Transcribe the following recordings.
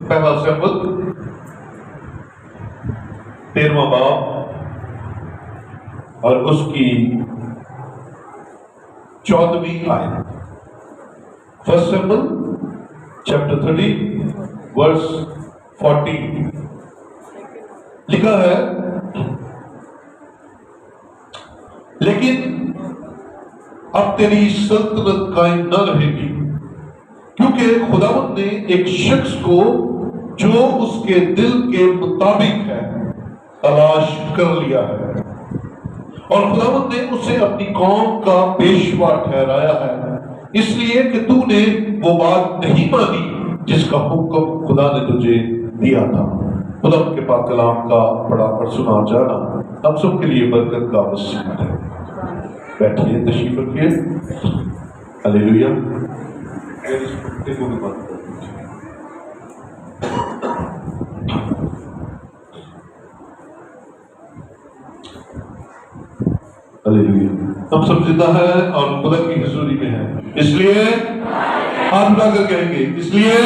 पहला सैमुएल 13वां बाब और उसकी 14वीं आयत। फर्स्ट सैमुएल चैप्टर 30 वर्स 14 लिखा है, लेकिन अब तेरी सल्तनत कायम न रहेगी, क्योंकि खुदावंद ने एक शख्स को जो उसके दिल के मुताबिक है तलाश कर लिया है, और खुदावंद ने उसे अपनी कौम का पेशवा ठहराया है, इसलिए कि तूने वो बात नहीं मानी जिसका हुक्म खुदा ने तुझे दिया था। खुदा के पाक कलाम का पढ़ा और सुना जाना हम सब के लिए बरकत का वसीला है। बैठिए, तशरीफ रखिए। हालेलुया। हालेलुया। हम सब जिंदा है और खुदा की हुजूरी में है, इसलिए हाथ उठाकर कहेंगे, इसलिए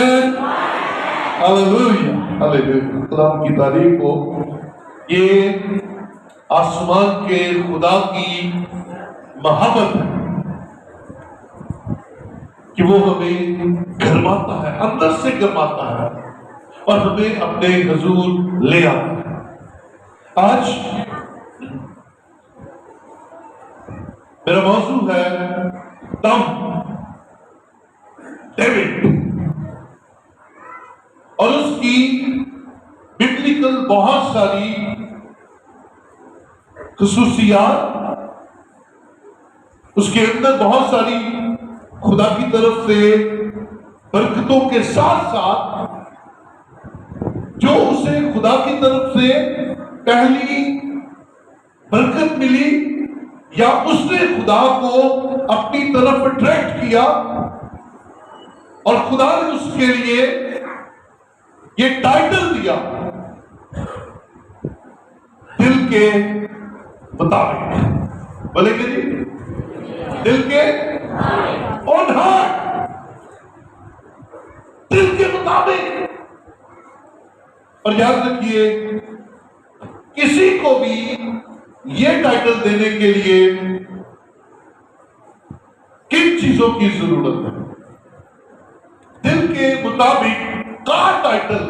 हालेलुया हालेलुया। खुदा की तारीफ हो। ये आसमान के खुदा की मोहब्बत है कि वो हमें गरमाता है, अंदर से गरमाता है और हमें अपने हुजूर ले आता है। आज मेरा मौजू है टॉम डेविड और उसकी बिब्लिकल बहुत सारी खुसूसियात, उसके अंदर बहुत सारी खुदा की तरफ से बरकतों के साथ साथ जो उसे खुदा की तरफ से पहली बरकत मिली या उसने खुदा को अपनी तरफ अट्रैक्ट किया और खुदा ने उसके लिए ये टाइटल दिया, दिल के मुताबिक। बोलेंगे जी, दिल के ऑन हार्ट, दिल के मुताबिक। और याद रखिए, किसी को भी ये टाइटल देने के लिए किन चीजों की जरूरत है? दिल के मुताबिक का टाइटल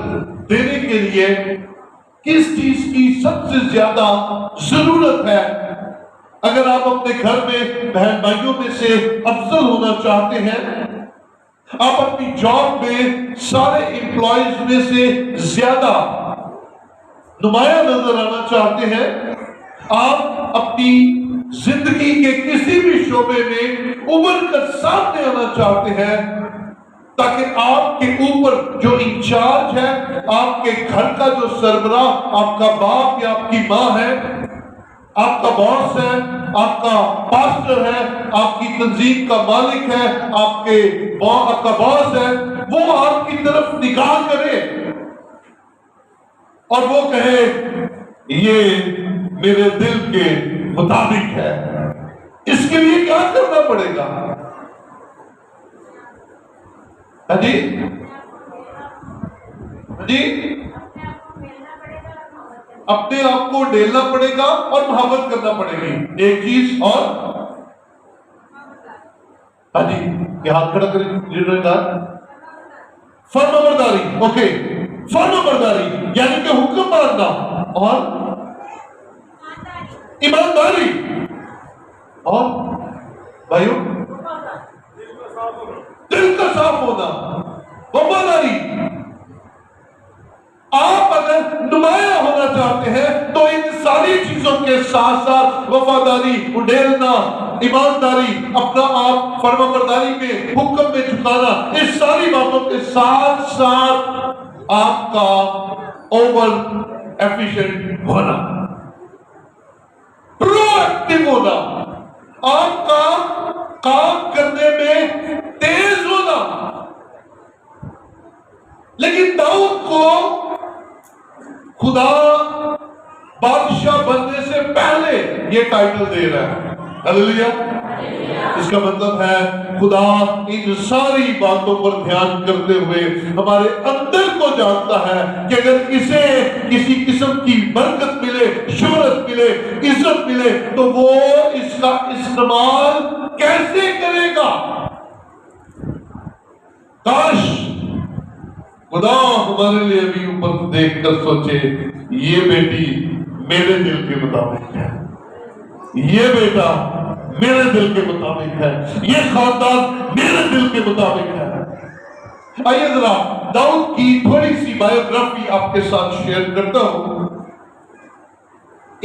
देने के लिए किस चीज की सबसे ज्यादा जरूरत है? अगर आप अपने घर में बहन भाइयों में से अफजल होना चाहते हैं, आप अपनी जॉब में सारे एम्प्लॉयज में से ज्यादा नुमाया नजर आना चाहते हैं, आप अपनी जिंदगी के किसी भी शोबे में उभर कर सामने आना चाहते हैं, ताकि आपके ऊपर जो इंचार्ज है, आपके घर का जो सरबराह आपका बाप या आपकी माँ है, आपका बॉस है, आपका पास्टर है, आपकी तंजीम का मालिक है, आपका बॉस है, वो आपकी तरफ निगाह करे और वो कहे ये मेरे दिल के मुताबिक है। इसके लिए क्या करना पड़ेगा? जी जी, अपने आप को ढेलना पड़ेगा और मोहब्बत करना पड़ेगी, एक चीज। और हाँ जी, ये हाथ खड़ा करें जिन्होंने कहा फर्माबरदारी। ओके, फर्माबरदारी यानी कि हुक्म मानना और ईमानदारी और भाइयों दिल का साफ होना, वफादारी। आप अगर नुमाया होना चाहते हैं तो इन सारी चीजों के साथ साथ वफादारी, उड़ेलना, ईमानदारी, अपना आप फर्माबरदारी में, हुक्म में झुकाना, इस सारी बातों के साथ साथ आपका ओवर एफिशिएंट होना, प्रोएक्टिव होना, आपका काम करने में तेज होना। लेकिन दाऊद को खुदा बादशाह बनने से पहले ये टाइटल दे रहा है। हालेलुया। इसका मतलब है खुदा इन सारी बातों पर ध्यान करते हुए हमारे अंदर को जानता है कि अगर इसे किसी किस्म की बरकत मिले, शोहरत मिले, इज्जत मिले, तो वो इसका इस्तेमाल कैसे करेगा। काश खुदा हमारे लिए भी ऊपर देखकर सोचे, ये बेटी मेरे दिल के मुताबिक है, ये बेटा मेरे दिल के मुताबिक है, ये खानदान मेरे दिल के मुताबिक है। आइए जरा दाऊद की थोड़ी सी बायोग्राफी आपके साथ शेयर करता हूं।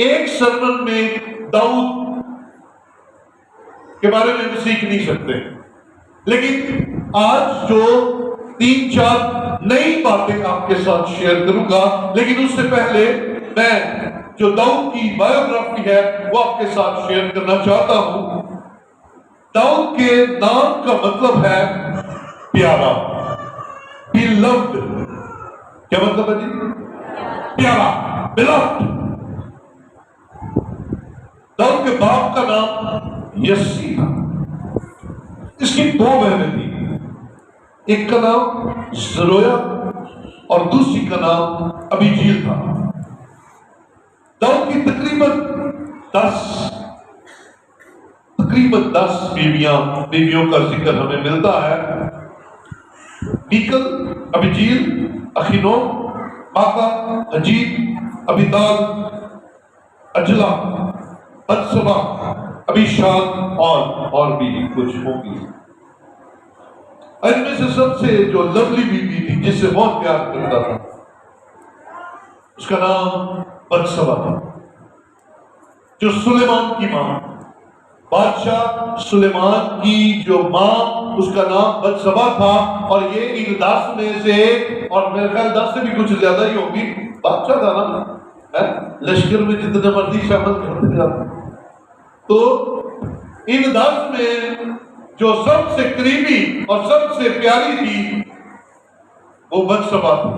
एक सरमन में दाऊद के बारे में हम सीख नहीं सकते, लेकिन आज जो 3-4 नई बातें आपके साथ शेयर करूंगा, लेकिन उससे पहले मैं जो दाऊद की बायोग्राफी है वो आपके साथ शेयर करना चाहता हूं। दाऊद के नाम का मतलब है प्यारा, beloved। क्या मतलब है जी? प्यारा, beloved। दाऊद के बाप का नाम यस्सी था। इसकी 2 बहनें थी, एक का नाम जरोया और दूसरी का नाम अबीजील था। दाऊद की तकरीबन 10 बीवियों का जिक्र हमें मिलता है। मीकल, अबीजील, अखीनोम, माका, अजीब, अबीताल, अजला, बत्सबा, अबीशाग और भी कुछ होंगी। इनमें से सबसे जो लवली बीवी थी, जिससे बहुत प्यार करता था, उसका नाम बत्सबा था, जो सुलेमान की मां, बादशाह सुलेमान की जो मां, उसका नाम बत्सबा था। और ये इन 10 में से, और मेरे ख्याल 10 से भी कुछ ज्यादा ही होगी, बादशाह था ना, लश्कर में जितने मर्जी शामिल करते जाते। तो इन 10 में जो सबसे करीबी और सबसे प्यारी थी वो बत्सबा थी।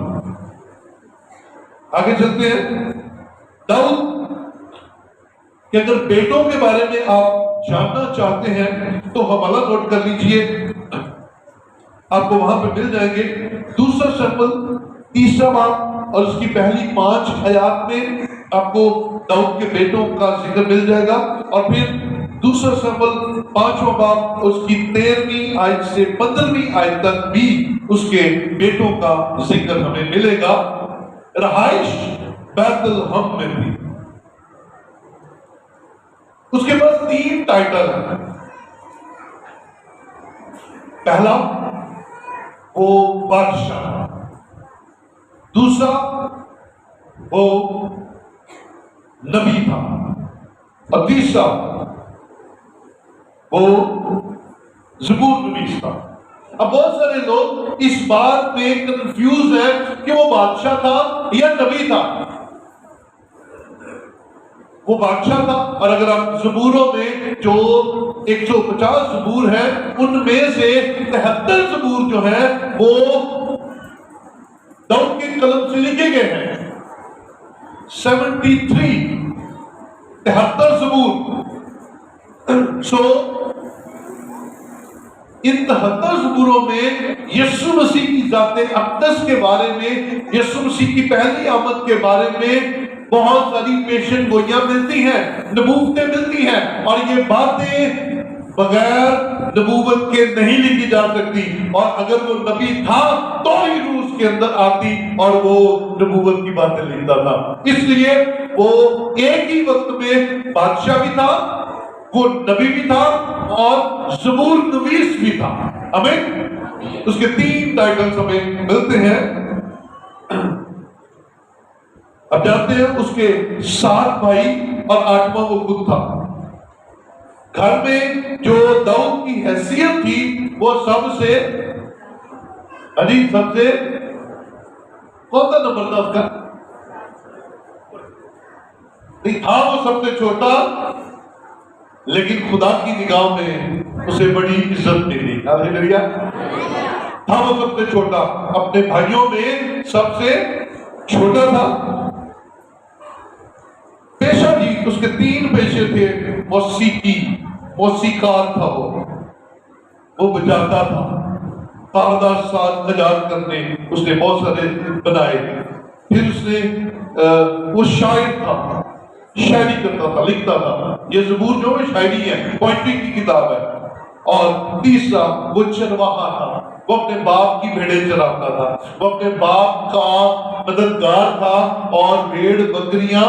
आगे चलते हैं। दाऊद कि अगर बेटों के बारे में आप जानना चाहते हैं तो हवाला नोट कर लीजिए, आपको वहां पे मिल जाएंगे। 2 शमूएल 3 बाब और उसकी पहली 5 आयत में आपको दाऊद के बेटों का जिक्र मिल जाएगा। और फिर 2 शमूएल 5वां बाब उसकी 13वीं आयत से 15वीं आयत तक भी उसके बेटों का जिक्र हमें मिलेगा। रहाइश बैतलहम में थी। उसके पास 3 टाइटल है। पहला वो बादशाह, दूसरा वो नबी था, और तीसरा वो ज़बूर नबी था। अब बहुत सारे लोग इस बात में कंफ्यूज हैं कि वो बादशाह था या नबी था। वो बादशाह था, और अगर आप ज़बूरों में जो 150 ज़बूर हैं, उनमें से 73 ज़बूर जो हैं वो दाऊद के कलम से लिखे गए हैं। 73 ज़बूर। सो इन 73 ज़बूरों में यीशु मसीह की ज़ाते अक़दस के बारे में, यीशु मसीह की पहली आमद के बारे में बहुत सारी पेशन गोइयां मिलती हैं, नबूवतें मिलती हैं, और ये बातें बगैर नबूवत के नहीं लिखी जा सकती। और अगर वो नबी था तो ही रूह उसके अंदर आती और वो नबूवत की बातें लिखता था। इसलिए वो एक ही वक्त में बादशाह भी था, वो नबी भी था, और ज़बूर नवीस भी था। हमें उसके 3 टाइटल्स हमें मिलते हैं। अब जानते हैं उसके 7 भाई और 8वां वो खुद था। घर में जो दाऊद की हैसियत थी वो सबसे कौन सा नंबर था उसका? नहीं था, वो सबसे छोटा, लेकिन खुदा की निगाह में उसे बड़ी इज्जत मिली। हालेलुया। था वो सबसे छोटा, अपने भाइयों में सबसे छोटा था। पेशा जी उसके 3 पेशे थे। मौसीकी, मौसीकार था, वो बजाता था। 10 साल आजाद करने उसने बहुत सारे बनाए। फिर उसने वो शायर था, शायरी करता था, लिखता था। ये ज़बूर जो है शायरी है, पोइट्री की किताब है। और तीसरा वो चरवाहा था, वो अपने बाप की भेड़ें चराता था, वो अपने बाप का मददगार था और भेड़ बकरियां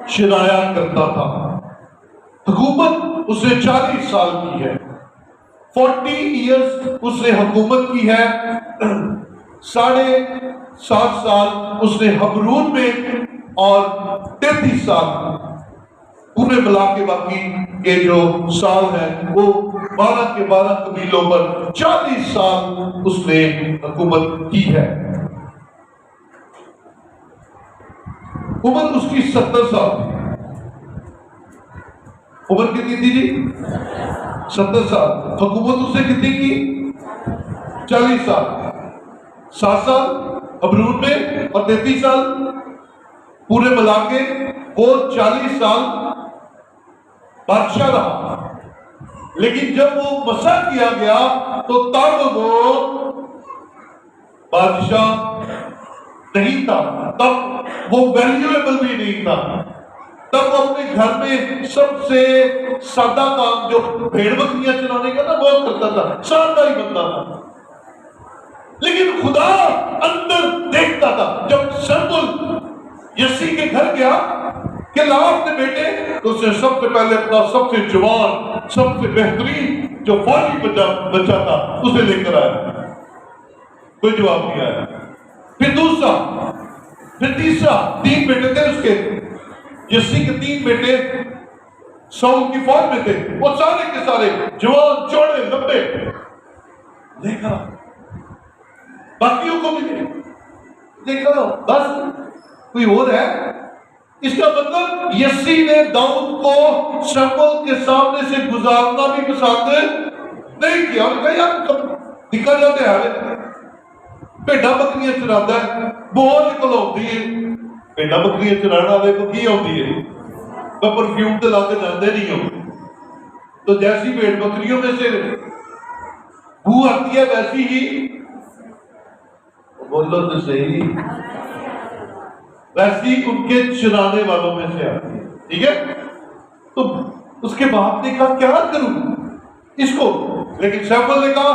चराया करता था। हुकूमत उसने 40 साल की है, 40 इयर्स उसने हुकूमत की है। 7.5 साल उसने हबरून में और 33 साल पूरे मिला के बाकी के जो साल हैं वो 12 के 12 कबीलों पर 40 साल उसने हुकूमत की है। उम्र उसकी 70 साल थी। उम्र कितनी थी जी? 70 साल। हुकूमत उसने कितनी की? 40 साल। 7 साल हबरून में और 33 साल पूरे मिला के वो 40 साल बादशाह रहा। लेकिन जब वो मसा किया गया तो तब वो बादशाह नहीं था, तब वो वैल्यूएबल भी नहीं था। तब वो अपने घर में सबसे सादा काम जो भेड़ बकरियां चलाने का ना वो करता था, सादा ही बंदा था। लेकिन खुदा अंदर देखता था। जब शमूएल यसी के घर गया कि ला अपने बेटे, तो उसने सबसे पहले अपना सबसे जवान, सबसे बेहतरीन जो फौजी बच्चा था उसे लेकर आया। कोई जवाब नहीं आया। फिर दूसरा, फिर तीसरा। 3 बेटे थे उसके, यसी के 3 बेटे शाऊल की फौज में थे। वो सारे के सारे जवान, चौड़े, लंबे लेकर बाकियों को भी देखा। बस कोई और है? इसका मतलब यसी ने दाऊद को शमूएल के सामने से गुजारना भी पसंद नहीं किया। उन्होंने कहा यार दिखा जाते हैं भेड़ा बकरियां चराता है, बोल निकल आती है। भेड़ा बकरियां चराने वाले को की आती है? मैं परफ्यूम तो लाके जानते नहीं हो। तो जैसी भेड़ बकरियों में से बू आती है वैसी ही, बोलो तो सही, वैसी उनके चुराने वालों में से आती है। ठीक है? तो उसके बाप ने कहा क्या करूं इसको? लेकिन शमूएल ने कहा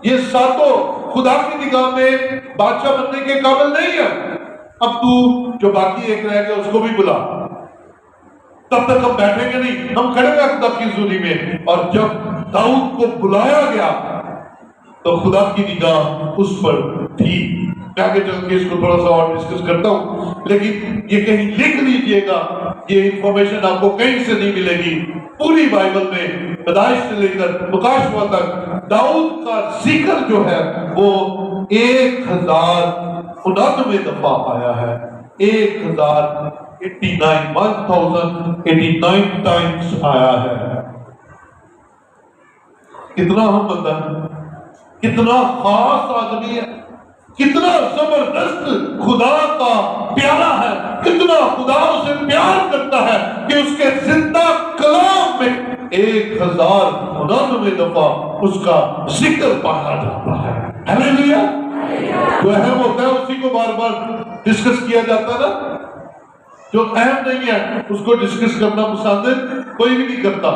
ये सातों खुदा की निगाह में बादशाह बनने के काबिल नहीं है। अब तू जो बाकी एक रह गया उसको भी बुला। तब तक हम बैठेंगे नहीं, हम खड़े हैं खुदा की हुजूरी में। और जब दाऊद को बुलाया गया तो खुदा की निगाह उस पर थी। मैं आगे चल के इसको थोड़ा सा और डिस्कस करता हूं, लेकिन ये कहीं लिख लीजिएगा, ये इंफॉर्मेशन आपको कहीं से नहीं मिलेगी। पूरी बाइबल में पैदाइश से लेकर प्रकाशवा तक दाऊद का जिक्र जो है वो 1099 दफा आया है। 1089 टाइम्स आया है। कितना हम बंदा है, कितना खास आदमी है, कितना जबरदस्त खुदा का प्यारा है, कितना खुदा उसे प्यार करता है कि उसके जिंदा कलाम में 1099 दफा उसका जिक्र पाया जाता है। हालेलुया। जो अहम होता है उसी को बार बार डिस्कस किया जाता है ना। जो अहम नहीं है उसको डिस्कस करना पसंद कोई भी नहीं करता।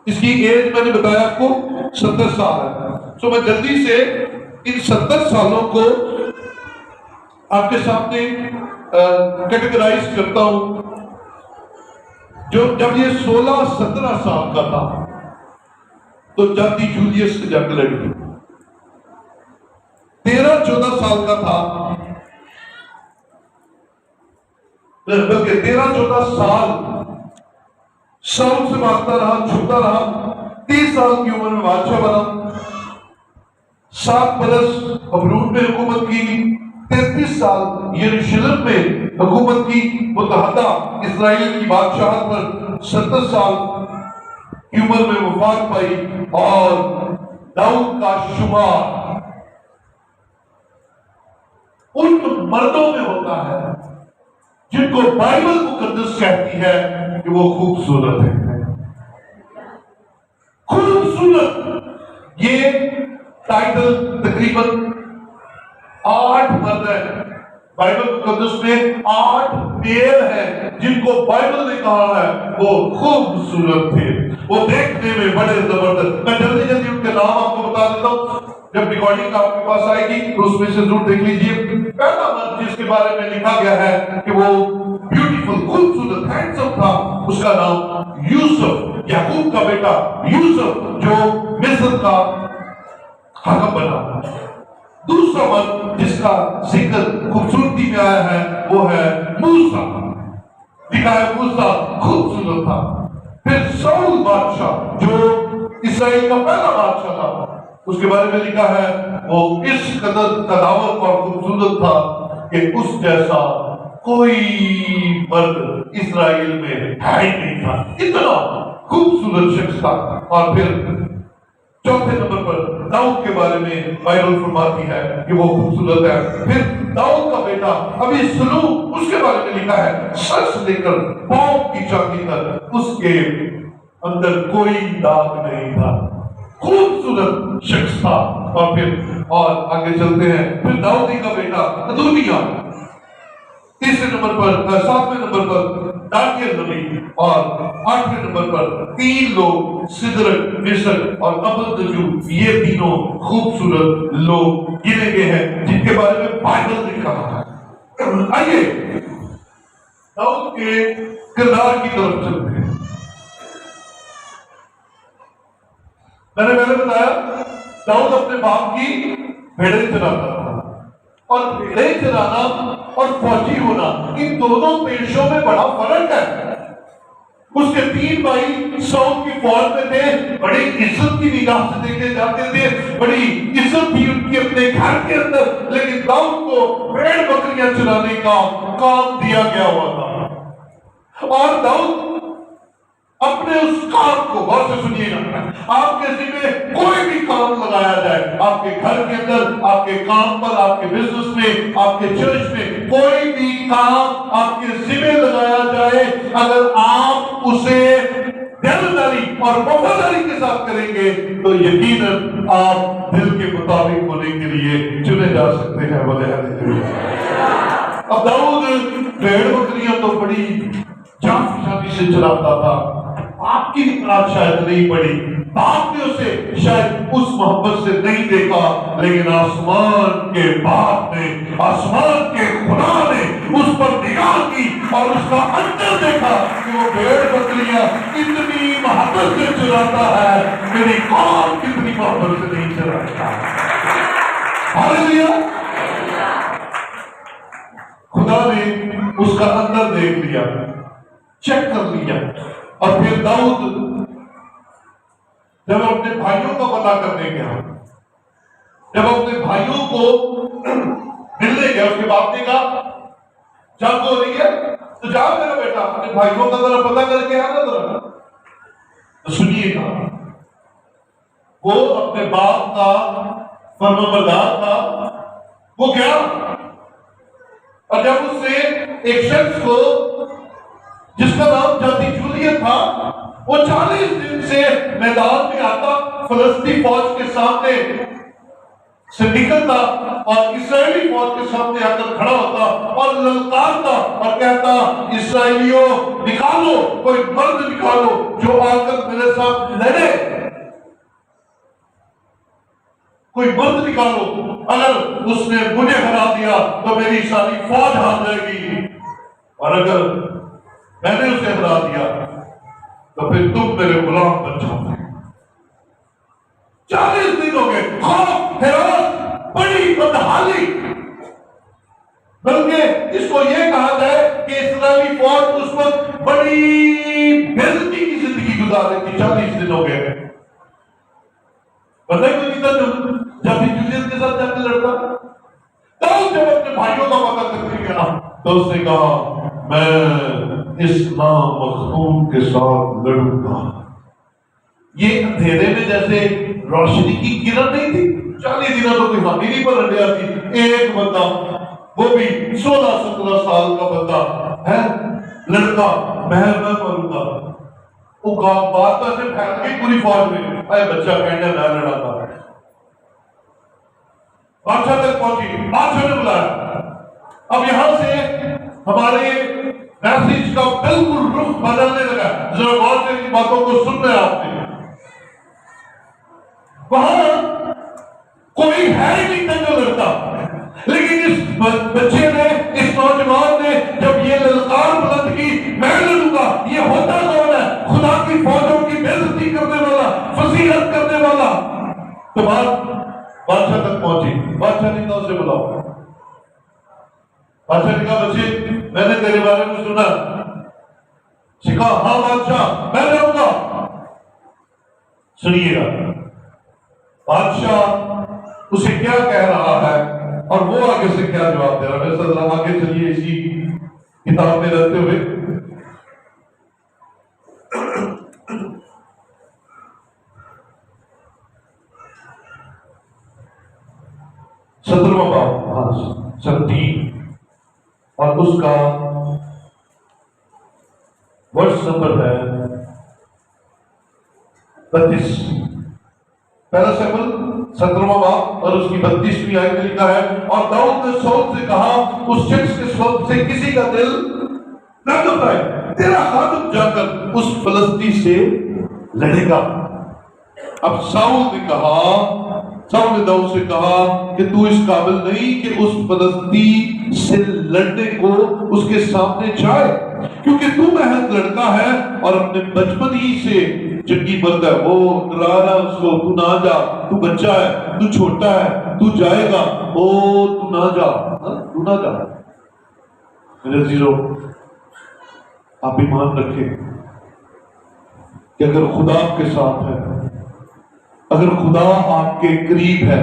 इसकी एज मैंने बताया आपको 70 साल है। मैं जल्दी से इन 70 सालों को आपके सामने कैटेगराइज करता हूं। जब ये 16-17 साल का था तो जाति जूलियस से जंग लड़ी। 13-14 साल का था, बल्कि 13-14 साल शाऊल से भागता रहा, छुपता रहा। 30 साल की उम्र में बादशाह बना। 7 बरस हबरून में हुकूमत की। 33 साल यरूशलेम में हुकूमत की। मुत्तहदा इस्राएल की बादशाहत पर 70 साल की उम्र में वफात पाई। और दाऊद का शुमार उन मर्दों में होता है जिनको बाइबल मुकद्दस मुकद्दस कहती है कि वो खूबसूरत है। खूबसूरत, ये टाइटल तकरीबन 8 मर्द है बाइबल मुकद्दस में, 8 पेड़ हैं जिनको बाइबल ने कहा है वो खूबसूरत थे, वो देखने में बड़े जबरदस्त। मैं जल्दी जल्दी उनके नाम आपको बता देता हूँ, जब रिकॉर्डिंग आपके पास आएगी तो उसमें से जरूर देख लीजिए। पहला मर्द जिसके बारे में लिखा गया है कि वो ब्यूटीफुल, खूबसूरत, हैंडसम था, उसका नाम यूसुफ, याकूब का बेटा यूसुफ, जो मिस्र का हाकिम बना। दूसरा मर्द जिसका जिक्र खूबसूरती में आया है वो है मूसा, लिखा है मूसा खूबसूरत था। फिर शाऊल बादशाह जो इस्राएल का पहला बादशाह था, उसके बारे में लिखा है वो इस कदर कदावर और खूबसूरत था कि उस जैसा कोई मर्द इस्राएल में है ही नहीं था, इतना खूबसूरत शख्स था। और फिर चौथे नंबर पर दाऊद के बारे में बाइबल फरमाती है कि वो खूबसूरत है। फिर दाऊद का बेटा अभी सुलू, उसके बारे में लिखा है सर से लेकर पांव की चांदी तक उसके अंदर कोई दाग नहीं था, खूबसूरत शख्स था। और आगे चलते हैं, फिर दाऊदी का बेटा अदोनिया, तीसरे नंबर पर, 7वें नंबर पर दानियल नबी, और 8वें नंबर पर 3 लोग सिदरक, मिशक और अबदजू, ये तीनों खूबसूरत लोग गिने गए हैं जिनके बारे में बाइबल ने कहा है। आइए दाऊद के किरदार की तरफ चलते हैं। मैंने पहले बताया दाऊद अपने बाप की भेड़ें चराता था, और भेड़ें चराना और फौजी होना, इन दोनों पेशों में बड़ा फर्क है। उसके 3 भाई शाऊल की फौज में थे, बड़ी इज्जत की निगाह से देखे जाते थे, बड़ी इज्जत थी उनकी अपने घर के अंदर, लेकिन दाऊद को भेड़ बकरियां चराने का काम दिया गया हुआ था। और दाऊद अपने उस काम को, बहुत से सुनिएगा, आपके जिम्मे कोई भी काम लगाया जाए, आपके घर के अंदर, आपके काम पर, आपके बिजनेस में, आपके चर्च में, कोई भी काम आपके जिम्मे लगाया जाए, अगर आप उसे दिलदारी और वफादारी के साथ करेंगे तो यकीनन आप दिल के मुताबिक होने के लिए चुने जा सकते हैं। अब दाऊद भेड़ बकरियां तो बड़ी जान से चलाता था, आपकी इतना शायद नहीं पड़ी, बाप ने उसे शायद उस मोहब्बत से नहीं देखा, लेकिन आसमान के बाप ने, आसमान के खुदा ने उस पर निगाह की और उसका अंदर देखा कि वो भेड़ बकरियां कितनी मोहब्बत से चलाता है, मेरी कौम कितनी मोहब्बत से नहीं चलाता। हालेलुया। खुदा ने उसका अंदर देख लिया, चेक कर लिया, और फिर दाऊद जब अपने भाइयों का पता करने गया, जब अपने भाइयों को मिलने गया, उसके बाप ने कहा जंग हो रही है तो जाओ मेरा बेटा अपने भाइयों का जरा पता करके आना जरा। तो सुनिएगा, वो अपने बाप का फर्माबरदार था, वो गया, और जब उससे एक शख्स को जिसका नाम जाति जूलियत था, वो 40 दिन से मैदान में आता, फलस्तीनी फौज के सामने से निकलता और इस्राएली फौज के सामने आकर खड़ा होता और ललकारता और कहता, इस्राएलियों निकालो, कोई मर्द निकालो जो आकर मेरे साथ लड़े, कोई मर्द निकालो, अगर उसने मुझे हरा दिया तो मेरी सारी फौज हार जाएगी, और अगर मैंने उसे हरा दिया तो फिर तुम मेरे गुलाम बन जाओगे। 40 दिन हो गए, खौफ, हैरान, बड़ी बदहाली, बल्कि इसको यह कहा जाए कि इस्राएली फौज उस वक्त बड़ी बेइज्जती की जिंदगी गुजार रही थी। 40 दिन हो गए, बताइए कोई कितना जाति जूलियत के साथ जाकर लड़ता। तब जब अपने भाइयों का पता करके गया तो उसने कहा, मैं इस नामखून के साथ लड़ूंगा। ये अंधेरे में जैसे रोशनी की किरण नहीं थी, 40 दिनों तो कोई हमीरी पर रंडिया थी, एक बंदा, वो भी 16-17 साल का बंदा है, लड़का मैं मरूंगा। वो बात तो ऐसे फैल गई पूरी फौज में, अरे बच्चा कहने मैं लड़ा था। बादशाह तक पहुंची, बादशाह ने बुलाया। अब यहां से हमारे मैसेज का बिल्कुल रुख बदलने लगा। जरा गौर से इन बातों को सुन रहे आपने। वहां कोई है ही नहीं था जो लड़ता, लेकिन इस बच्चे ने, इस नौजवान ने जब ये ललकार बुलंद की, मैं लड़ूंगा, ये होता कौन है? खुदा की फौजों की बेइज्जती करने वाला, फजीहत करने वाला। तो बात बादशाह तक पहुंची। बादशाह ने कहा उसे बुलाओ। बादशाह ने कहा बच्चे मैंने तेरे बारे में सुना। सिखा हाँ बादशाह मैं लड़ूंगा। सुनिएगा बादशाह उसे क्या कह रहा है और वो आगे से क्या जवाब दे रहा है। मेरे साथ आगे चलिए इसी किताब में रहते हुए। सत्रहवां बाब, हाँ 17 और उसका वर्ष नंबर है 32। पहला शमूएल 17वां बाब और उसकी 32वीं आयत में लिखा है, और दाऊद ने शाऊल से कहा उस शख्स के स्वरूप से किसी का दिल न घबराए, तेरा खादिम जाकर उस फलस्ती से लड़ेगा। अब शाऊल ने दाऊद से कहा कि तू इस काबिल नहीं कि उस फलस्ती से लड़ने को उसके सामने जाए, क्योंकि तू महज लड़का है और अपने बचपन ही से जंगी बंद है। वो डरा रहा उसको, तू ना जा, तू बच्चा है, तू छोटा है, तू जाएगा, ओ तू ना जा, तू ना जा। मेरे अजीजों, आप ईमान रखें कि अगर खुदा आपके साथ है, अगर खुदा आपके करीब है,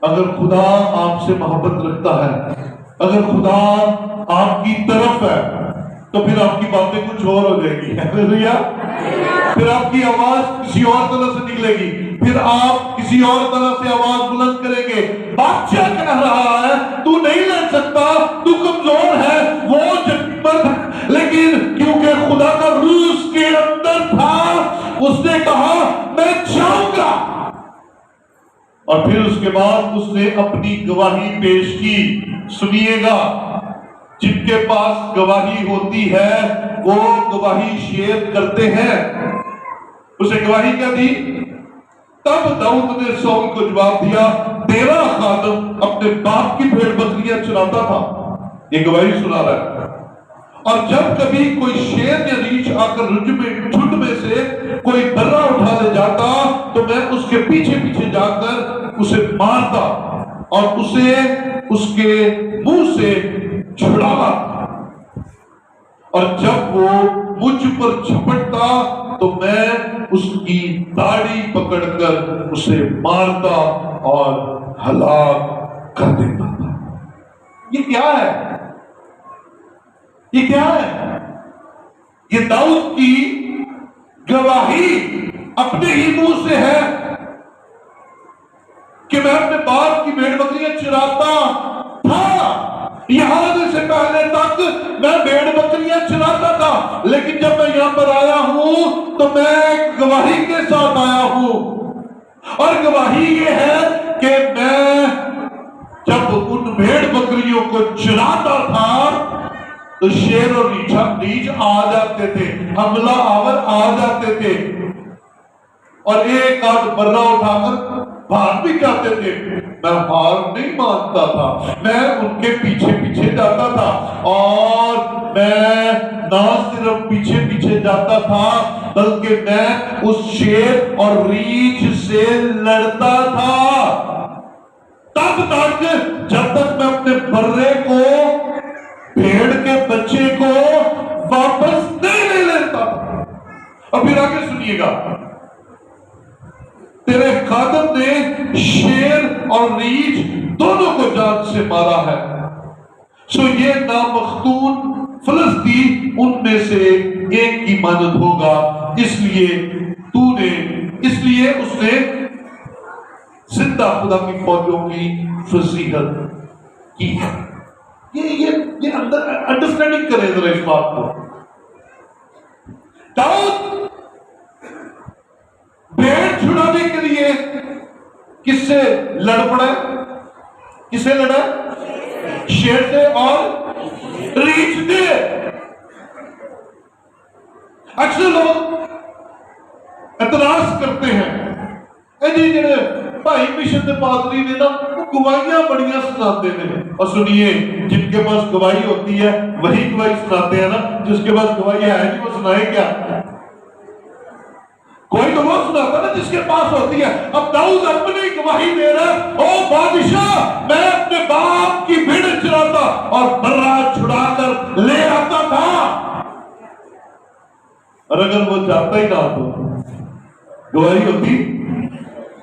अगर खुदा आपसे मोहब्बत रखता है, अगर खुदा आपकी तरफ है, तो फिर आपकी बातें कुछ और हो जाएगी। हालेलुया। फिर आपकी आवाज किसी और तरह से निकलेगी, फिर आप किसी और तरह से आवाज बुलंद करेंगे। बादशाह कह रहा है तू नहीं लड़ सकता, तू कमजोर है, वो जन्मत, लेकिन क्योंकि खुदा का रूह उसके अंदर था, उसने कहा मैं जाऊंगा। और फिर उसके बाद उसने अपनी गवाही पेश की। सुनिएगा, जिनके पास गवाही होती है वो गवाही शेयर करते हैं। उसे गवाही क्या दी? तब दाऊद ने शाऊल को जवाब दिया, तेरा खादिम अपने बाप की भेड़ बकरियां चराता था। ये गवाही सुना रहा है। और जब कभी कोई शेर या रीछ आकर झुंड में से कोई बर्रा उठा ले जाता तो मैं उसके पीछे पीछे जाकर उसे मारता और उसे उसके मुंह से छुड़ाता, और जब वो मुझ पर झपटता तो मैं उसकी दाढ़ी पकड़कर उसे मारता और हलाक कर देता था। ये क्या है? ये क्या है? ये दाऊद की गवाही अपने ही मुंह से है कि मैं अपने बाप की भेड़ बकरियां चराता था। यहां आने से पहले तक मैं भेड़ बकरियां चराता था, लेकिन जब मैं यहां पर आया हूं तो मैं गवाही के साथ आया हूं, और गवाही ये है कि मैं जब उन भेड़ बकरियों को चराता था तो शेर और रीछ आ जाते थे, हमला आवर आ जाते थे, और एक आध बर्रा उठाकर भाग भी जाते थे। मैं हार नहीं मानता था, मैं उनके पीछे पीछे जाता था, और मैं ना सिर्फ पीछे पीछे जाता था बल्कि मैं उस शेर और रीछ से लड़ता था, तब तक जब तक मैं अपने बर्रे को, भेड़ के बच्चे को वापस नहीं ले लेता। अब फिर आगे सुनिएगा, तेरे खादिम ने शेर और रीछ दोनों को जान से मारा है, सो ये नामख्तून फलस्ती उनमें से एक की मानद होगा, इसलिए उसने जिंदा खुदा की फौजों की फजीहत की है। ये अंदर अंडरस्टैंडिंग करें जरा इस बात को। दाऊद भेड़ छुड़ाने के लिए किससे लड़ पड़ा? किससे लड़ा? शेर से और रीछ से। अक्सर लोग एतराज करते हैं जी जेडे भाई मिशन के पादरी ने ना गवाहियां बड़ियां सुनाते हैं। और सुनिए, जिनके पास गवाही होती है वही गवाही सुनाते हैं ना, जिसके पास गवाही है नहीं वो सुनाए क्या? कोई तो वो सुनाता ना जिसके पास होती है। अब दाऊद अपनी गवाही दे रहा है, ओ बादशाह, मैं अपने बाप की भेड़ चराता और बर्रा छुड़ाकर ले आता था। और अगर वो जाता ही ना तो गवाही होती?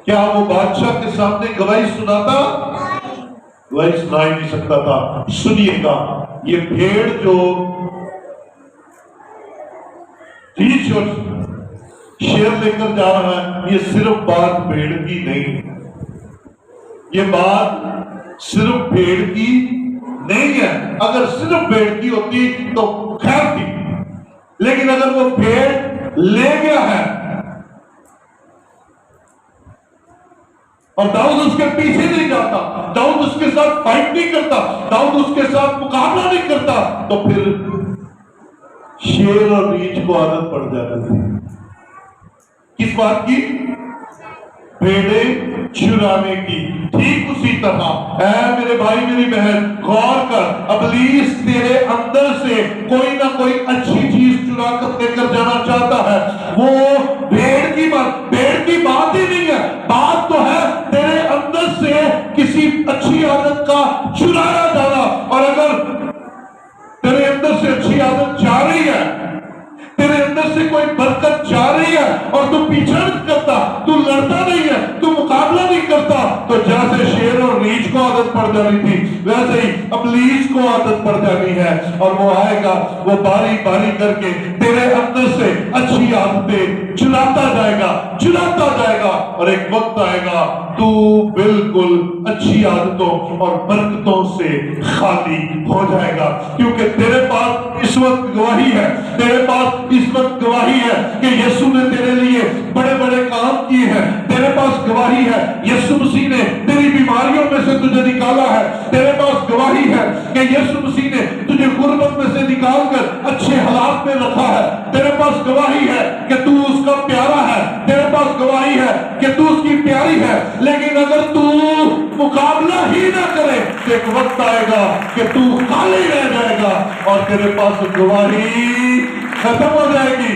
क्या वो बादशाह के सामने गवाही सुनाता? गवाही सुना ही नहीं सकता था। सुनिएगा, ये भेड़ जो रीछ और शेर लेकर जा रहा है, ये सिर्फ बात भेड़ की नहीं, ये बात सिर्फ भेड़ की नहीं है। अगर सिर्फ भेड़ की होती तो खैर थी, लेकिन अगर वो भेड़ ले गया है और दाऊद उसके पीछे नहीं जाता, दाऊद उसके साथ फाइट नहीं करता, दाऊद उसके साथ मुकाबला नहीं करता, तो फिर शेर और रीछ को आदत पड़ जाती थी। किस बात की? भेड़े चुराने की। ठीक उसी तरह है मेरे भाई मेरी बहन, गौर कर, इब्लीस तेरे अंदर से कोई ना कोई अच्छी चीज चुरा कर लेकर जाना चाहता है। वो भेड़ की बात ही नहीं है, बात तो है तेरे अंदर से किसी अच्छी आदत का चुराया जाना। और अगर तेरे अंदर से अच्छी आदत जा रही है, तेरे अंदर से कोई बरकत जा रही है और तू पीछा नहीं करता, तू लड़ता नहीं है, तू मुकाबला नहीं करता, तो जैसे शेर और रीछ को आदत पड़ जानी थी वैसे ही इब्लीस को आदत पड़ जानी है। और वो आएगा, वो बारी बारी करके तेरे अंदर से अच्छी आदतें चुराता जाएगा और एक वक्त आएगा तू बिल्कुल अच्छी आदतों और बरकतों से खाली हो जाएगा। क्योंकि तेरे पास इस वक्त गवाही है, तेरे पास इस वक्त गवाही है कि यीशु ने तेरे लिए बड़े बड़े काम किए हैं। तेरे पास गवाही है यीशु मसीह ने तेरी बीमारियों में से तुझे निकाला है। तेरे पास गवाही है कि यीशु मसीह ने तुझे गुर्बत में से निकालकर अच्छे हालात में रखा है। तेरे पास गवाही है कि तू उसका प्यारा है। तेरे पास गवाही है कि तू उसकी प्यारी है। लेकिन अगर तू मुकाबला ही ना करे तो एक वक्त आएगा कि तू खाली रह जाएगा और तेरे पास गवाही खत्म हो जाएगी।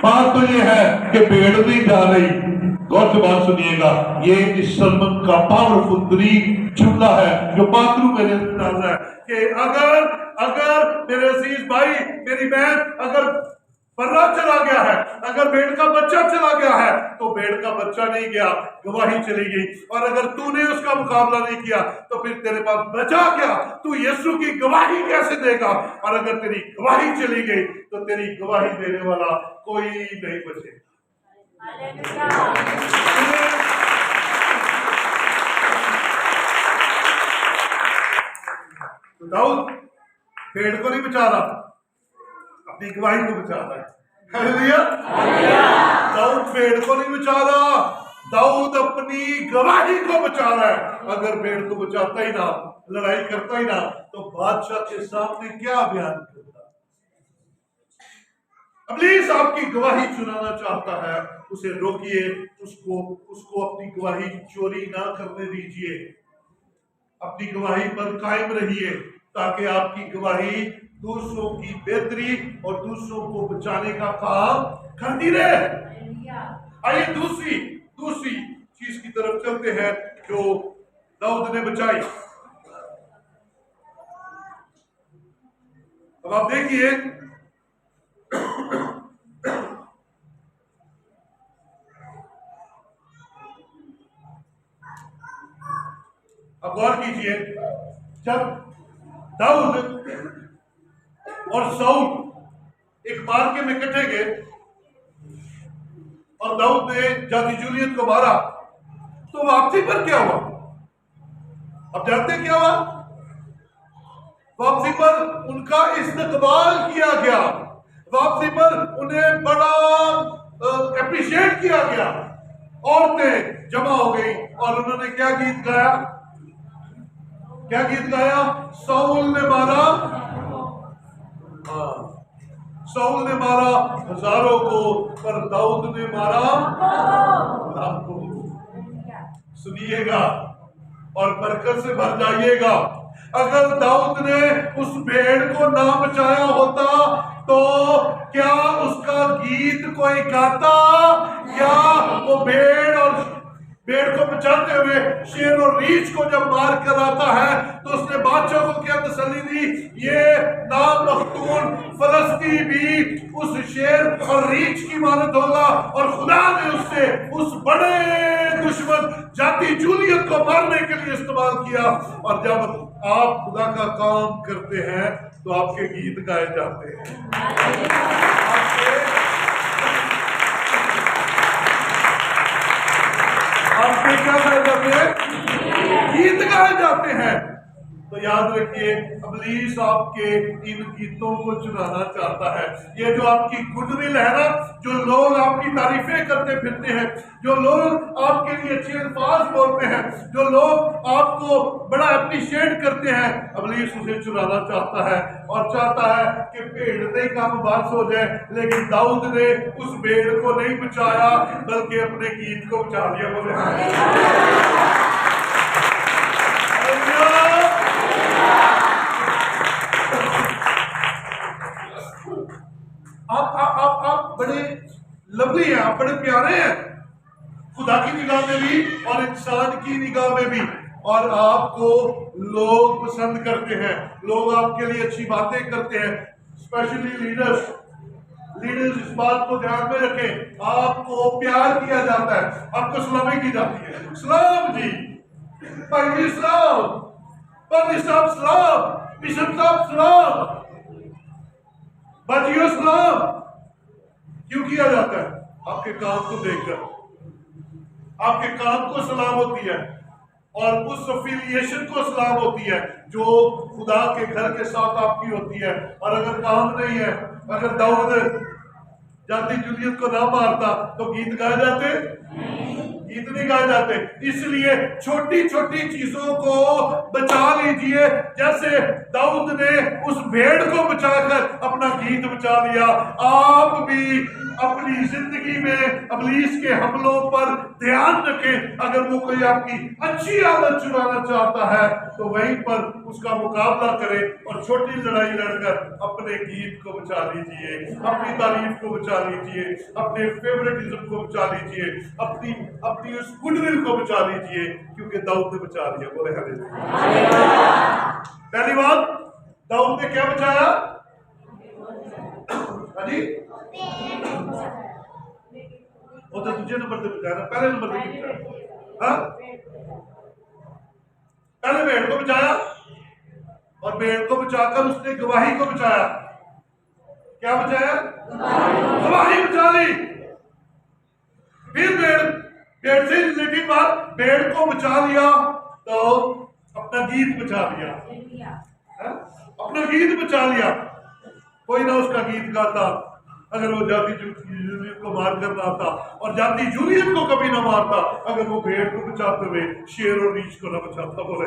बात तो ये है कि भेड़ नहीं जा रही। गौर से बात सुनिएगा, ये इस सरमन का पावरफुल तरीन जुमला है जो पात्रू मेरे अंदर डाल रहा है कि अगर मेरे अजीज भाई मेरी बहन, अगर बर्रा चला गया है, अगर भेड़ का बच्चा चला गया है तो भेड़ का बच्चा नहीं गया, गवाही चली गई। और अगर तूने उसका मुकाबला नहीं किया तो फिर तेरे पास बचा क्या? तू यीशु की गवाही कैसे देगा? और अगर तेरी गवाही चली गई तो तेरी गवाही देने वाला कोई नहीं बचेगा। तो दाऊद भेड़ को नहीं बचा रहा, अपनी गवाही को बचा रहा है। हालेलुया। दाऊद भेड़ को नहीं बचा रहा, दाऊद अपनी गवाही को बचा रहा है। अगर भेड़ को बचाता ही ना, लड़ाई करता ही ना, तो बादशाह के सामने क्या बयान करता? इब्लीस आपकी गवाही चुराना चाहता है, उसे रोकिए, उसको अपनी गवाही चोरी ना करने दीजिए। अपनी गवाही पर कायम रहिए ताकि आपकी गवाही दूसरों की बेहतरी और दूसरों को बचाने का काम करती रहे। आइए दूसरी चीज की तरफ चलते हैं जो दाऊद ने बचाई। अब आप देखिए, अब गौर कीजिए, जब दाऊद और साउल एक मार्के में इकट्ठे गए और दाऊद ने जाति जूलियत को मारा, तो वापसी पर क्या हुआ? अब जानते क्या हुआ? वापसी पर उनका इस्तकबाल किया गया, वापसी पर उन्हें बड़ा अप्रिशिएट किया गया। औरतें जमा हो गई और उन्होंने क्या गीत गाया? क्या गीत गाया? साउल ने मारा, हाँ, साउल ने मारा हजारों को, पर दाऊद ने मारा लाखों को। सुनिएगा और बरकत से भर जाइएगा। अगर दाऊद ने उस भेड़ को ना बचाया होता तो क्या उसका गीत कोई गाता? क्या वो भेड़ को बचाते हुए शेर और रीछ को जब मार कर आता है तो उसने बादशाह को क्या तसल्ली दी? ये नामख्तून फलस्ती भी उस शेर और रीछ की मानद होगा। और खुदा ने उससे उस बड़े दुश्मन जाति जूलियत को मारने के लिए इस्तेमाल किया। और जब आप खुदा का काम करते हैं तो आपके गीत गाए जाते हैं, आपके क्या गाए जाते हैं? गीत गाए जाते हैं। तो याद रखिए, इब्लीस आपके इन गीतों को चुराना चाहता है। ये जो आपकी गुडविल है ना, जो लोग आपकी तारीफें करते फिरते हैं, जो लोग आपके लिए अच्छे अल्फाज बोलते हैं, जो लोग आपको बड़ा अप्रिशिएट करते हैं, इब्लीस उसे चुराना चाहता है और चाहता है कि भेड़ से काम बस हो जाए। लेकिन दाऊद ने उस भेड़ को नहीं बचाया बल्कि अपने गीत को बचा लिया। बोले आप बड़े लवली हैं, आप बड़े प्यारे हैं खुदा की निगाह में भी और इंसान की निगाह में भी। और आपको लोग पसंद करते हैं, लोग आपके लिए अच्छी बातें करते हैं। स्पेशली लीडर्स इस बात को ध्यान में रखें, आपको प्यार किया जाता है, आपको सलामी की जाती है। सलाम जी, भाई सलाम, पादी साहब सलाम, बिशप साहब सलाम, बाजियों सलाम। क्यों किया जाता है? आपके काम को देखकर, आपके काम को सलाम होती है और उस अफिलिएशन को सलाम होती है जो खुदा के घर के साथ आपकी होती है। और अगर काम नहीं है, अगर दाऊद जाति जूलियत को ना मारता तो गीत गाए जाते? गीत नहीं गाए जाते। इसलिए छोटी छोटी चीजों को बचा लीजिए। जैसे दाऊद ने उस भेड़ को बचाकर अपना गीत बचा लिया, आप भी अपनी जिंदगी में इब्लीस के हमलों पर ध्यान रखें। अगर वो कोई आपकी अच्छी आदत चुराना चाहता है तो वहीं पर उसका मुकाबला करें और छोटी लड़ाई लड़कर अपने गीत को बचा लीजिए, अपनी तारीफ को बचा लीजिए, अपने फेवरेटिज्म को बचा लीजिए, अपनी उस गुडविल को बचा लीजिए, क्योंकि दाऊद ने बचा लिया। बोले हालेलुया। पहली बात, दाऊद ने क्या बचाया? जी, वो तो दूसरे नंबर पे बचाया, पहले नंबर पे बचाया। हाँ, पहले भेड़ को बचाया और भेड़ को बचाकर उसने गवाही को बचाया। क्या बचाया? गवाही बचा ली। फिर भेड़ से रिलेटेड बात, भेड़ को बचा लिया तो अपना गीत बचा लिया, अपना गीत बचा लिया। कोई ना उसका गीत गाता अगर वो जाति जूलियत को मार कर ना आता, और जाति जूलियत को कभी ना मारता अगर वो भेड़ को बचाते हुए शेर और रीछ को ना बचाता। बोले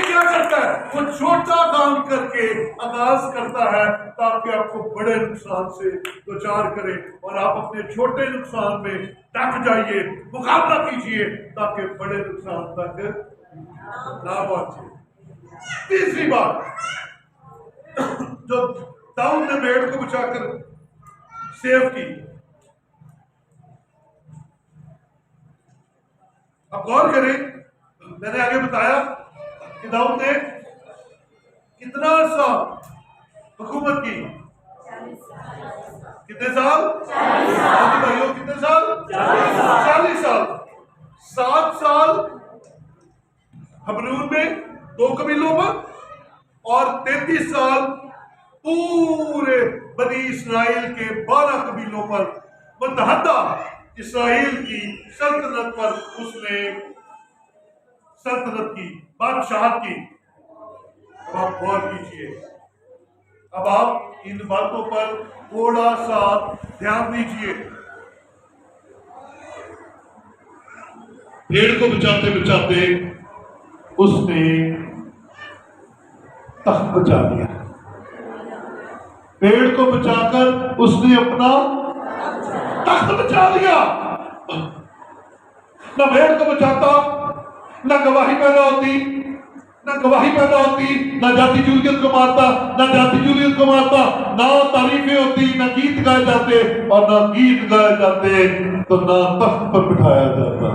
क्या करता है? वो छोटा काम करके आगाज करता है ताकि आपको बड़े नुकसान से दोचार करे और आप अपने छोटे नुकसान में डट जाइए, मुकाबला कीजिए ताकि बड़े नुकसान तक ना पहुंचे। तीसरी बात, जो दाऊद ने भेड़ को बचाकर सेव की, अब गौर करें, मैंने आगे बताया कि दाऊद ने कितना साल हुकूमत की? कितने साल? 40 साल। भाइयों कितने साल? 40 साल। 7 साल हबरून में 2 कबीलों पर और 33 साल पूरे बनी इस्राइल के 12 कबीलों पर मुतहदा इसराइल की सल्तनत पर उसने सल्तनत की, बादशाहत की। अब आप गौर कीजिए, अब आप इन बातों पर थोड़ा सा ध्यान दीजिए। भेड़ को बचाते बचाते उसने तख्त बचा लिया। पेड़ को बचाकर उसने अपना तख्त बचा लिया। ना भेड़ को बचाता, ना गवाही पैदा होती, ना गवाही पैदा होती, ना जाति जूलियत को मारता, ना जाति जूलियत को मारता, ना तारीफें होती, ना गीत गाए जाते, और ना गीत गाए जाते तो ना तख्त पर बिठाया जाता।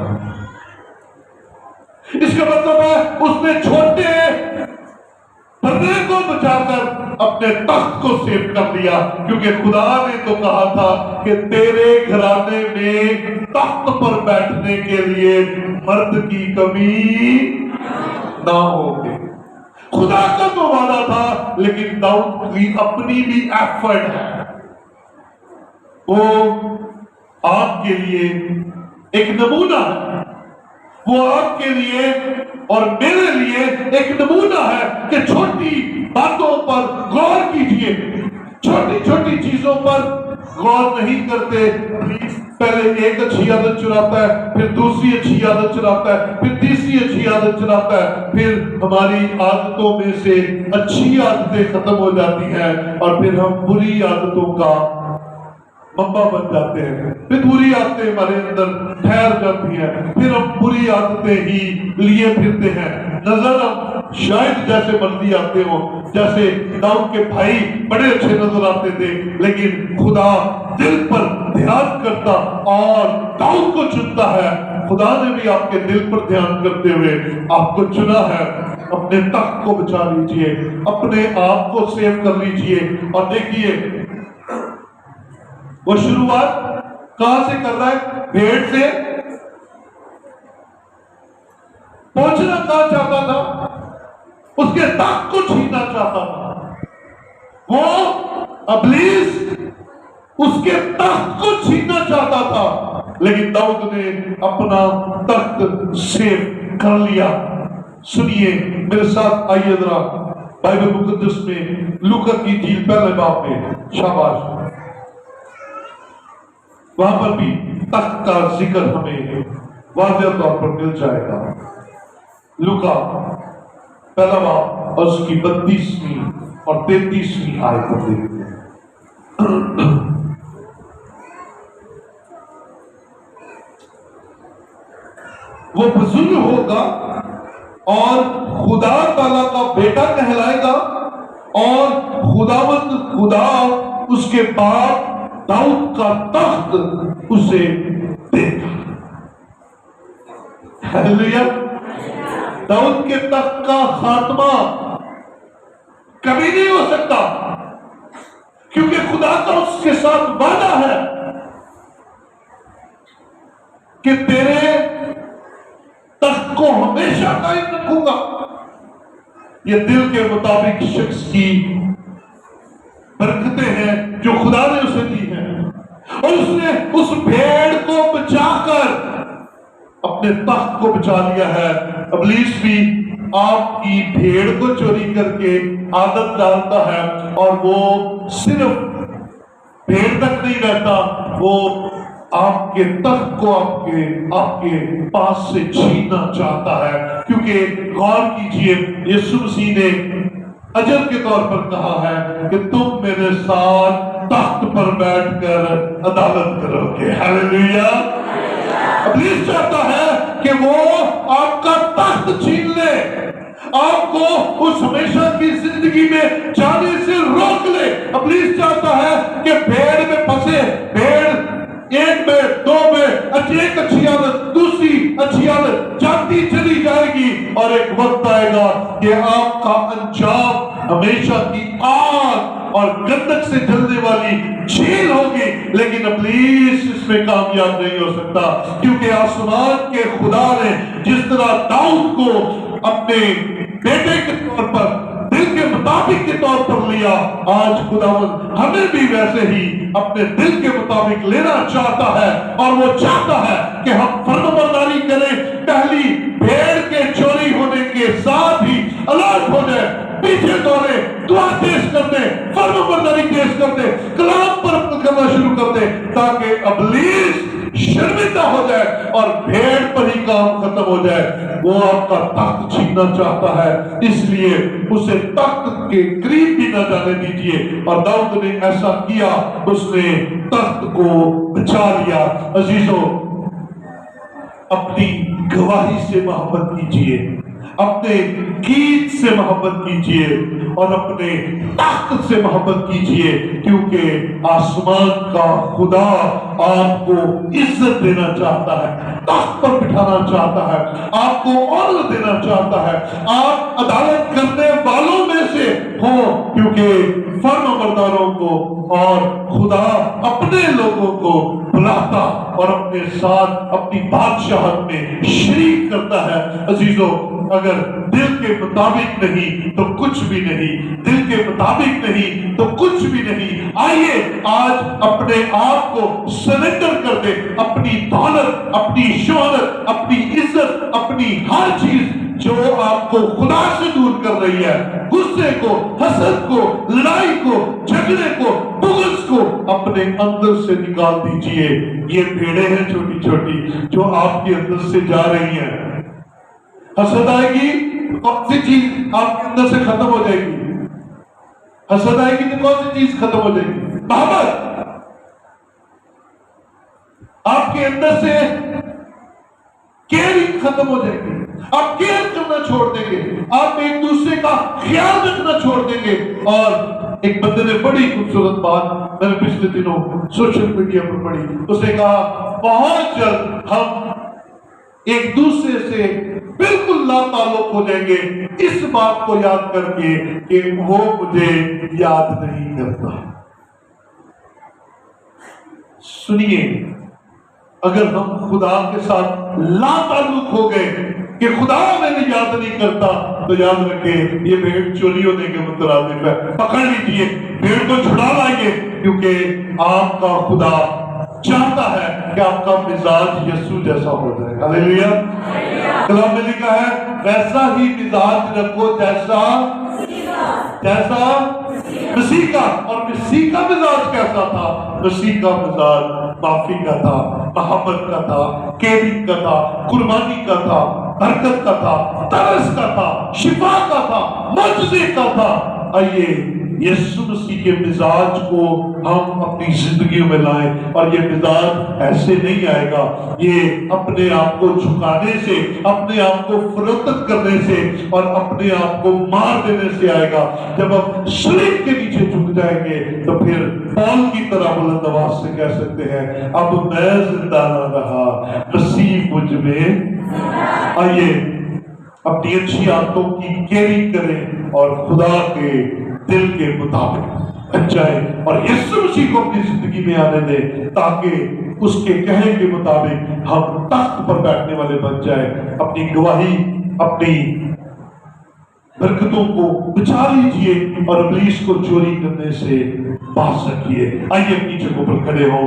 इसका मतलब है उसने छोटे पर्दे को बचाकर अपने तख्त को सेव कर दिया, क्योंकि खुदा ने तो कहा था कि तेरे घराने में तख्त पर बैठने के लिए मर्द की कमी ना होगी। खुदा का तो वादा था, लेकिन दाऊद की अपनी भी एफर्ट है। वो आपके लिए एक नमूना है, वो आपके लिए और मेरे लिए एक नमूना है कि छोटी बातों पर गौर कीजिए। छोटी छोटी चीजों पर गौर नहीं करते। पहले एक अच्छी आदत चुराता है, फिर दूसरी अच्छी आदत चुराता है, फिर तीसरी अच्छी आदत चुराता है, फिर हमारी आदतों में से अच्छी आदतें खत्म हो जाती हैं और फिर हम बुरी आदतों का मम्मा बन जाते हैं। फिर बुरी आदतें हमारे अंदर ठहर जाती हैं, फिर हम बुरी आदतें ही लिए फिरते हैं। नजर हम शायद जैसे बंदी आते हो, जैसे दाऊद के भाई बड़े अच्छे नजर आते थे, लेकिन खुदा दिल पर ध्यान करता और दाऊद को चुनता है। खुदा ने भी आपके दिल पर ध्यान करते हुए आपको चुना है। अपने तख्त को बचा लीजिए, अपने आप को सेव कर लीजिए। और देखिए वो शुरुआत कहां से कर रहा है? भेड़ से। पहुंचना कहां चाहता था? उसके तख्त को छीनना चाहता था। वो इब्लीस उसके तख्त को छीनना चाहता था, लेकिन दाऊद ने अपना तख्त सेव कर लिया। सुनिए मेरे साथ, आइए जरा बाइबल मुकद्दस में लूका की इंजील पहले बाब में, शाबाश, वहां पर भी तख्त का जिक्र हमें वाज़ेह तौर पर मिल जाएगा। लूका पहला बाब और उसकी 32वीं और 33वीं आयत को देखते हैं। वो बुजुर्ग होगा और खुदा ताला का बेटा कहलाएगा, और खुदावंद खुदा उसके बाप दाऊद का तख्त उसे देगा। हालेलुया। दाऊद के तख्त का खात्मा कभी नहीं हो सकता, क्योंकि खुदा का उसके साथ वादा है कि तेरे तख्त को हमेशा कायम रखूंगा। यह दिल के मुताबिक शख्स की बरकतें हैं जो खुदा ने उसे दी हैं, और उसने उस भेड़ को बचाकर अपने तख्त को बचा लिया है। इब्लीस भी आपकी भेड़ को चोरी करके आदत डालता है, और वो सिर्फ भेड़ तक नहीं रहता, वो आपके तख्त को आपके पास से छीनना चाहता है। क्योंकि गौर कीजिए, यीशु मसीह ने अजर के तौर पर कहा है कि तुम मेरे साथ तख्त पर बैठकर अदालत करोगे। हालेलुया। इब्लीस चाहता है कि वो आपका तख्त छीन ले, आपको उस हमेशा की जिंदगी में जाने से रोक ले। इब्लीस चाहता है कि भेड़ में फंसे, भेड़ एक में, दो में, एक अच्छी आदत, दूसरी अच्छी आदत जाती चली जाएगी, और एक वक्त आएगा कि आपका अंजाम हमेशा की आग और गंधक से जलने वाली झील होगी। लेकिन इब्लीस इसमें कामयाब नहीं हो सकता, क्योंकि आसमान के खुदा ने जिस तरह दाऊद को अपने बेटे के तौर पर दिल के मुताबिक मुताबिक के तौर पर लिया, आज खुदावंद हमें भी वैसे ही अपने दिल के मुताबिक लेना चाहता है। और वो चाहता है कि हम फर्माबरदारी करें, पहली भेड़ के चोरी होने के साथ ही अलर्ट हो जाए, पीछे दौड़े, दुआ पेश कर दे, फर्माबरदारी पेश कर दे, कलाम पर करना शुरू कर दे, ताकि इब्लीस शर्मिंदा हो जाए और भेड़ पर ही काम खत्म हो जाए। वो आपका तख्त छीनना चाहता है, इसलिए उसे तख्त के करीब भी न जाने दीजिए। और दाऊद ने ऐसा किया, उसने तख्त को बचा लिया। अजीजों, अपनी गवाही से मोहब्बत कीजिए, अपने गीत से मोहब्बत कीजिए और अपने तख्त से मोहब्बत कीजिए, क्योंकि आसमान का खुदा आपको इज्जत देना चाहता है, तख्त पर बिठाना चाहता है, आपको ऑनर देना चाहता है। आप अदालत करने वालों में से हो, क्योंकि फर्माबरदारों को और खुदा अपने लोगों को बुलाता और अपने साथ अपनी बादशाहत में शरीक करता है। अजीजों, अगर दिल के मुताबिक नहीं तो कुछ भी नहीं, दिल के मुताबिक नहीं तो कुछ भी नहीं। आइए आज अपने आप को सरेंडर कर दे, अपनी दौलत, अपनी शोहरत, अपनी इज्जत, अपनी हर चीज जो आपको खुदा से दूर कर रही है, गुस्से को, हसद को, लड़ाई को, झगड़े को, बुग़्ज़ को अपने अंदर से निकाल दीजिए। ये भेड़ें हैं छोटी छोटी जो आपके अंदर से जा रही हैं। हसद आएगी, कौन सी चीज आपके अंदर से खत्म हो जाएगी? हसद आएगी तो कौन सी चीज खत्म हो जाएगी? मोहब्बत। आपके अंदर से केयरिंग खत्म हो जाएगी, आप केयर करना छोड़ देंगे, आप एक दूसरे का ख्याल रखना छोड़ देंगे। और एक बंदे ने बड़ी खूबसूरत बात मैंने पिछले दिनों सोशल मीडिया पर पढ़ी। उसने कहा, बहुत जल्द हम एक दूसरे से बिल्कुल लाताल्लुक हो जाएंगे इस बात को याद करके कि वो मुझे याद नहीं करता। सुनिए, अगर हम खुदा के साथ लाताल्लुक हो गए कि खुदा मैंने याद नहीं करता, तो याद रखें ये भेड़ चोरी होने के मुतरादिफ है। पकड़ लीजिए, भेड़ को छुड़ा लाइए, क्योंकि आपका खुदा चाहता है कि आपका मिजाज यीशु जैसा हो जाए। हालेलुया। कलाम में लिखा है, वैसा ही मिजाज रखो जैसा मसीह का। और मसीह का मिजाज कैसा था? मसीह का मिजाज माफी का था, मोहब्बत का था, केयरिंग का था, कुर्बानी का था, बरकत का था, तरस का था, शिफा का था, मुआजिजे का था। आइए यीशु मसीह के मिजाज को हम अपनी जिंदगियों में लाएं। और ये मिजाज ऐसे नहीं आएगा, ये अपने आप को झुकाने से, अपने आप को फरोख्त करने से और अपने आप को मार देने से आएगा। जब हम सलीब के नीचे झुक जाएंगे तो फिर पौल की तरह बुलंद आवाज से कह सकते हैं, अब मैं जिंदा ना रहा, मसीह मुझ में। आइए अपनी अच्छी आदतों की केयरिंग करें और खुदा के दिल के मुताबिक बन जाए और यीशु मसीह को अपनी जिंदगी में आने दें, ताकि उसके कहने के मुताबिक हम तख्त पर बैठने वाले बन जाए। अपनी गवाही, अपनी बरकतों को बचा लीजिए और इब्लीस को चोरी करने से बाज रखिए। आइए अपनी जगहों पर खड़े हों।